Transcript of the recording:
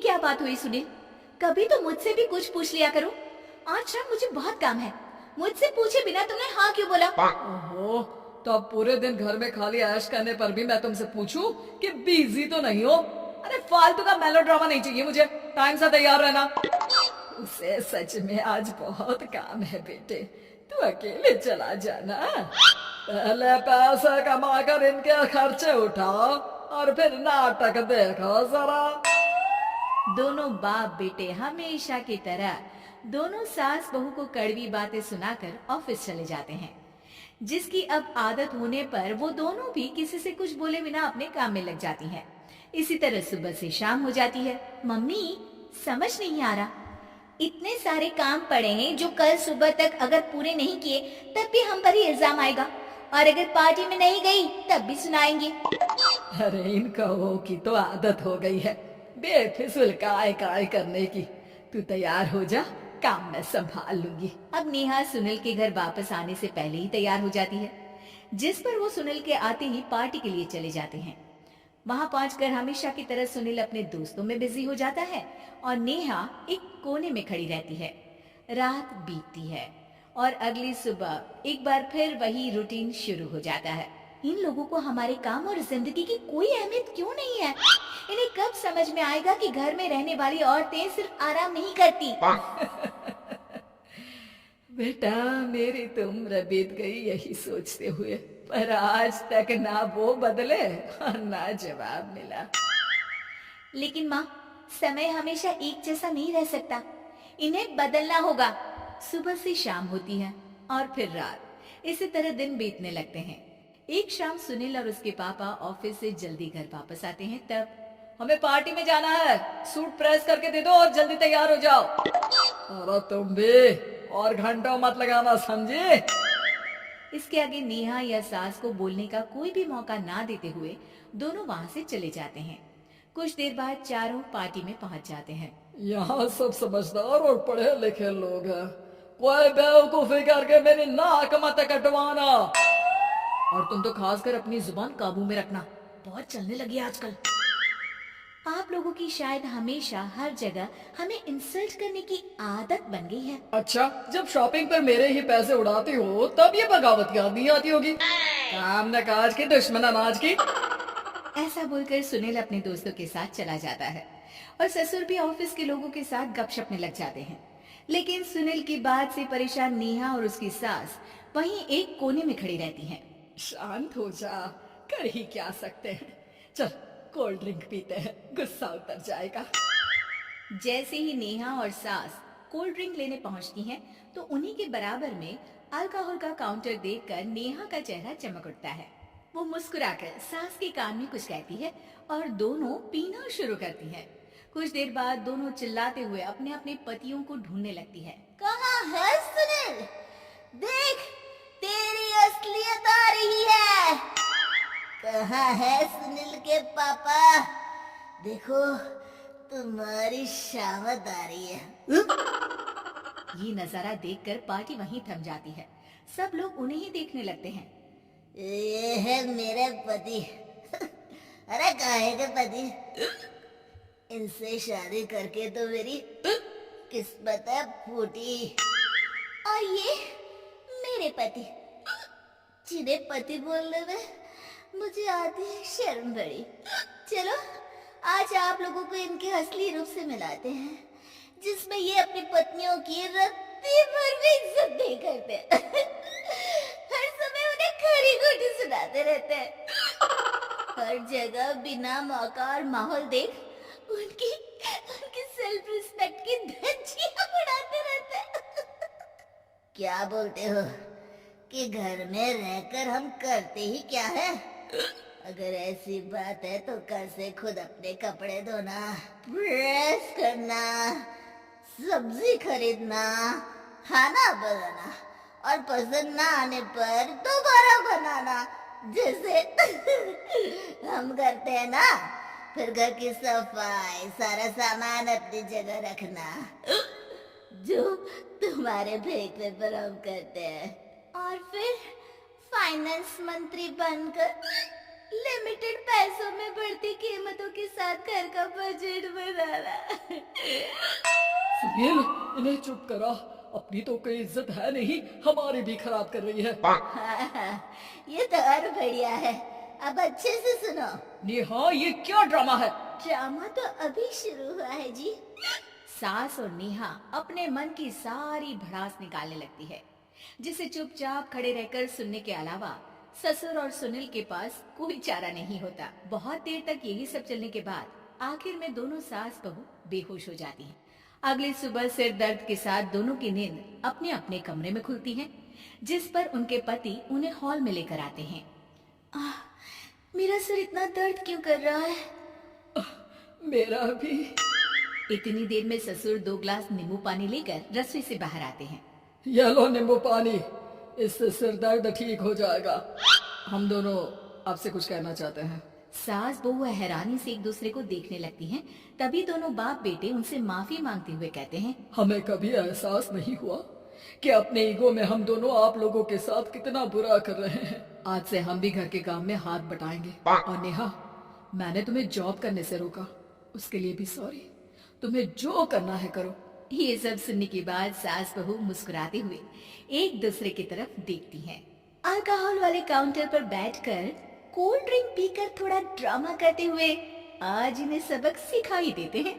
क्या बात हुई सुनील? कभी तो मुझसे भी कुछ पूछ लिया करो। आज शाम मुझे बहुत काम है। मुझसे पूछे बिना तुमने हाँ क्यों बोला? ओहो, तो अब पूरे दिन घर में खाली ऐश करने पर भी मैं तुमसे पूछूं कि बिजी तो नहीं हो? अरे फालतू का मेलोड्रामा नहीं चाहिए मुझे। टाइम से तैयार रहना। उसे सच में आज बहुत काम है बेटे, तू अकेले चला जाना। पहले पैसे कमा कर इनके खर्चे उठाओ और फिर नाटक देखो जरा। दोनों बाप बेटे हमेशा की तरह दोनों सास बहू को कड़वी बातें सुनाकर ऑफिस चले जाते हैं, जिसकी अब आदत होने पर वो दोनों भी किसी से कुछ बोले बिना अपने काम में लग जाती हैं। इसी तरह सुबह से शाम हो जाती है। मम्मी, समझ नहीं आ रहा, इतने सारे काम पड़े हैं जो कल सुबह तक अगर पूरे नहीं किए तब भी हम पर ही इल्जाम आएगा, और अगर पार्टी में नहीं गई तब भी सुनाएंगे। अरे इन कौवों की तो आदत हो गई है बेफिजुल काय काय करने की। तू तैयार हो जा, काम मैं संभाल लूंगी। अब नेहा सुनील के घर वापस आने से पहले ही तैयार हो जाती है, जिस पर वो सुनील के आते ही पार्टी के लिए चले जाते हैं। वहां पहुंचकर हमेशा की तरह सुनील अपने दोस्तों में बिजी हो जाता है और नेहा एक कोने में खड़ी रहती है। रात बीतती है और अगली सुबह एक बार फिर वही रूटीन शुरू हो जाता है। इन लोगों को हमारे काम और जिंदगी की कोई अहमियत क्यों नहीं है? इन्हें कब समझ में आएगा कि घर में रहने वाली औरतें सिर्फ आराम नहीं करती। बेटा, मेरी तो उम्र बीत गई यही सोचते हुए, पर आज तक ना वो बदले और ना जवाब मिला। लेकिन माँ, समय हमेशा एक जैसा नहीं रह सकता, इन्हें बदलना होगा। सुबह से शाम होती है और फिर रात। इसी तरह दिन बीतने लगते हैं। एक शाम सुनील और उसके पापा ऑफिस से जल्दी घर वापस आते हैं। तब हमें पार्टी में जाना है, सूट प्रेस करके दे दो और जल्दी तैयार हो जाओ। अरे तुम भी और घंटों मत लगाना, समझे? इसके आगे नेहा या सास को बोलने का कोई भी मौका ना देते हुए दोनों वहां से चले जाते हैं। कुछ देर बाद चारों पार्टी में पहुंच जाते हैं। यहाँ सब समझदार और पढ़े लिखे लोग हैं, कोई बेवकूफी करके मेरी नाक मत कटवाना। और तुम तो खासकर अपनी जुबान काबू में रखना, बहुत चलने लगी आजकल। आप लोगों की शायद हमेशा हर जगह हमें इंसल्ट करने की आदत बन गई है। अच्छा, जब शॉपिंग पर मेरे ही पैसे उड़ाती हो तब ये बगावत याद नहीं आती होगी। काम न काज की, दुश्मन अनाज की। ऐसा बोलकर सुनील अपने दोस्तों के साथ चला जाता है और ससुर भी ऑफिस के लोगों के साथ गपशप में लग जाते हैं। लेकिन सुनील की बात से परेशान नेहा और उसकी सास वहीं एक कोने में खड़ी रहती हैं। शांत हो जा, कर ही क्या सकते हैं। चल कोल्ड ड्रिंक पीते हैं, गुस्सा उतर जाएगा। जैसे ही नेहा और सास कोल्ड ड्रिंक लेने पहुंचती हैं, तो उन्हीं के बराबर में अल्कोहल का काउंटर देखकर नेहा का चेहरा चमक उठता है। वो मुस्कुराकर सास के कान में कुछ कहती है और दोनों पीना शुरू करती हैं। कुछ देर बाद दोनों चिल्लाते हुए अपने अपने पतियों को ढूंढने लगती है। कहाँ है सुनील? देख, तेरी असलियत आ रही है। कहाँ है सुनील के पापा? देखो, तुम्हारी शामत आ रही है। ये नजारा देखकर पार्टी वहीं थम जाती है। सब लोग उन्हें ही देखने लगते हैं। ये है मेरे पति। अरे काहे के पति? इनसे शादी करके तो मेरी किस्मत है फूटी। और ये मेरे पति, जिन्हें पति बोलने में मुझे आती है शर्म बड़ी। चलो आज आप लोगों को इनके असली रूप से मिलाते हैं, जिसमें ये अपनी पत्नियों की रत्ती भर भी इज्जत नहीं करते। हर समय उन्हें खरी खोटी सुनाते रहते हैं। हर जगह बिना मौका और माहौल देख उनकी उनकी सेल्फ रिस्पेक्ट की धज्जियां उड़ाते रहते हैं। क्या बोलते हो कि घर में रहकर हम करते ही क्या है? अगर ऐसी बात है तो कल से खुद अपने कपड़े धोना, प्रेस करना, सब्जी खरीदना, खाना बनाना और पसंद ना आने पर दोबारा बनाना, जैसे हम करते हैं ना। फिर घर की सफाई, सारा सामान अपनी जगह रखना, जो तुम्हारे फेंकने पर हम करते हैं। और फिर फाइनेंस मंत्री बनकर लिमिटेड पैसों में बढ़ती कीमतों के साथ घर का बजट बनाना। सुनील, इन्हें चुप करा। अपनी तो कोई इज्जत है नहीं, हमारी भी खराब कर रही है। हाँ, ये तो और बढ़िया है। अब अच्छे से सुनो। नेहा, ये क्या ड्रामा है? ड्रामा तो अभी शुरू हुआ है जी। सास और नेहा अपने मन की सारी भड़ास निकालने लगती है, जिसे चुपचाप खड़े रहकर सुनने के अलावा ससुर और सुनील के पास कोई चारा नहीं होता। बहुत देर तक यही सब चलने के बाद आखिर में दोनों सास बहू बेहोश हो जाती हैं। अगली सुबह सिर दर्द के साथ दोनों की नींद अपने अपने कमरे में खुलती है, जिस पर उनके पति उन्हें हॉल में लेकर आते हैं। मेरा सिर इतना दर्द क्यों कर रहा है? मेरा भी। इतनी देर में ससुर 2 ग्लास नींबू पानी लेकर रसोई से बाहर आते हैं। ये लो नींबू पानी, इससे सिर दर्द ठीक हो जाएगा। हम दोनों आपसे कुछ कहना चाहते हैं। सास बहू हैरानी से एक दूसरे को देखने लगती हैं। तभी दोनों बाप बेटे उनसे माफी मांगते हुए कहते हैं, हमें कभी एहसास नहीं हुआ कि अपने ईगो में हम दोनों आप लोगों के साथ कितना बुरा कर रहे हैं। आज से हम भी घर के काम में हाथ बटाएंगे। और नेहा, मैंने तुम्हें जॉब करने से रोका, उसके लिए भी सॉरी। तुम्हें जो करना है करो। ये सब सुनने के बाद सास बहू मुस्कुराते हुए एक दूसरे की तरफ देखती हैं। अल्कोहल वाले काउंटर पर बैठकर कोल्ड ड्रिंक पीकर थोड़ा ड्रामा करते हुए आज इन्हें सबक सिखाई देते हैं।